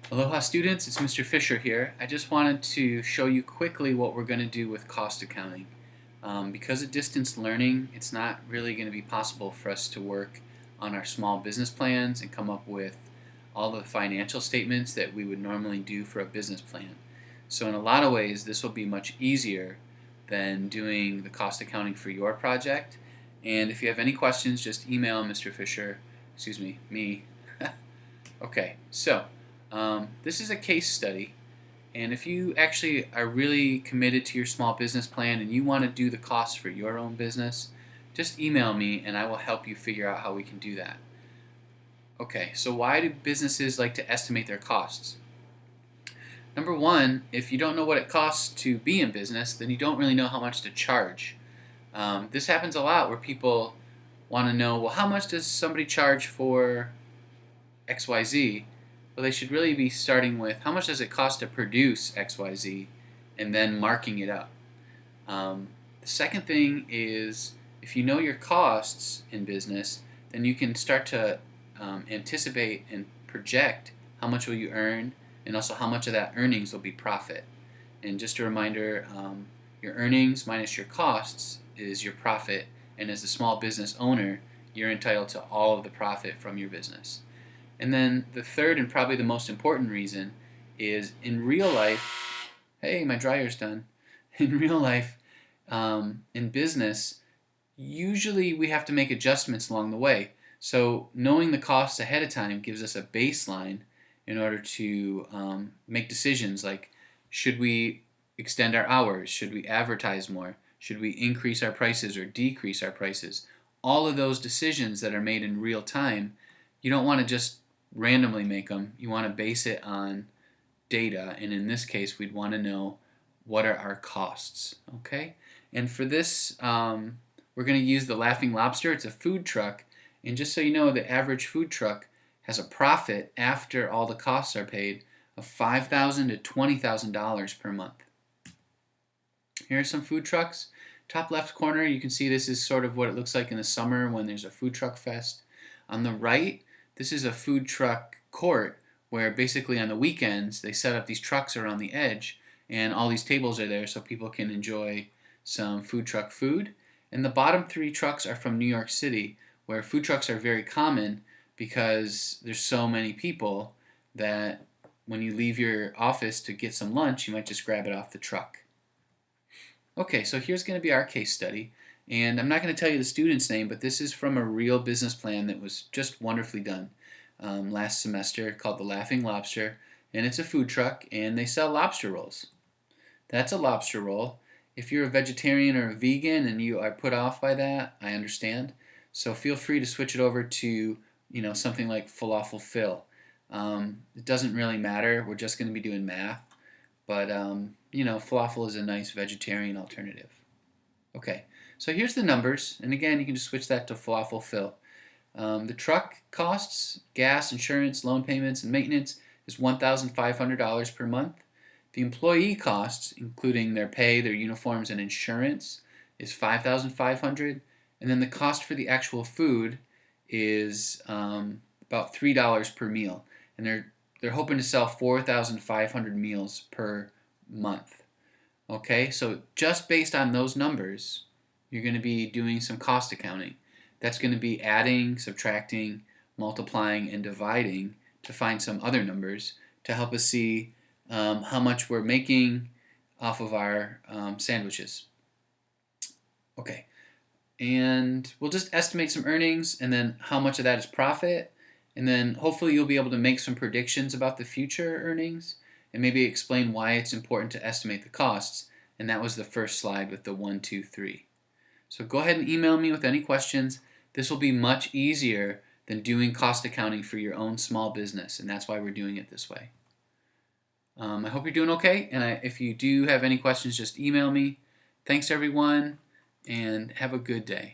Aloha students, it's Mr. Fisher here. I just wanted to show you quickly what we're going to do with cost accounting. Because of distance learning, it's not really going to be possible for us to work on our small business plans and come up with all the financial statements that we would normally do for a business plan. So in a lot of ways, this will be much easier than doing the cost accounting for your project. And if you have any questions, just email Mr. Fisher, me. Okay, so this is a case study, and if you actually are really committed to your small business plan and you want to do the costs for your own business, just email me and I will help you figure out how we can do that. Okay, so why do businesses like to estimate their costs? Number one, if you don't know what it costs to be in business, then you don't really know how much to charge. This happens a lot where people want to know, well, how much does somebody charge for XYZ? Well, they should really be starting with how much does it cost to produce XYZ and then marking it up. The second thing is if you know your costs in business, then you can start to anticipate and project how much will you earn and also how much of that earnings will be profit. And just a reminder, your earnings minus your costs is your profit, and as a small business owner, you're entitled to all of the profit from your business. And then the third and probably the most important reason is in real life, hey, my dryer's done. In real life, in business, usually we have to make adjustments along the way. So knowing the costs ahead of time gives us a baseline in order to make decisions like, should we extend our hours? Should we advertise more? Should we increase our prices or decrease our prices? All of those decisions that are made in real time, you don't want to just randomly make them. You want to base it on data, and in this case, we'd want to know what are our costs. Okay, and for this, we're going to use the Laughing Lobster. It's a food truck, and just so you know, the average food truck has a profit after all the costs are paid of $5,000 to $20,000 per month. Here are some food trucks. Top left corner, you can see this is sort of what it looks like in the summer when there's a food truck fest. On the right, this is a food truck court where basically on the weekends they set up these trucks around the edge and all these tables are there so people can enjoy some food truck food. And the bottom three trucks are from New York City, where food trucks are very common because there's so many people that when you leave your office to get some lunch, you might just grab it off the truck. Okay, so here's going to be our case study, and I'm not going to tell you the student's name, but this is from a real business plan that was just wonderfully done last semester called the Laughing Lobster, and it's a food truck, and they sell lobster rolls. That's a lobster roll. If you're a vegetarian or a vegan and you are put off by that, I understand. So feel free to switch it over to something like falafel fill. It doesn't really matter. We're just going to be doing math. But, falafel is a nice vegetarian alternative. Okay, so here's the numbers. And again, you can just switch that to falafel fill. The truck costs, gas, insurance, loan payments, and maintenance is $1,500 per month. The employee costs, including their pay, their uniforms, and insurance, is $5,500. And then the cost for the actual food is about $3 per meal. And they're hoping to sell 4,500 meals per month. Okay, so just based on those numbers, you're going to be doing some cost accounting. That's going to be adding, subtracting, multiplying, and dividing to find some other numbers to help us see how much we're making off of our sandwiches. Okay, and we'll just estimate some earnings and then how much of that is profit, and then hopefully you'll be able to make some predictions about the future earnings and maybe explain why it's important to estimate the costs. And that was the first slide with the 1, 2, 3. So go ahead and email me with any questions. This will be much easier than doing cost accounting for your own small business, and that's why we're doing it this way. I hope you're doing okay, and if you do have any questions, just email me. Thanks everyone, and have a good day.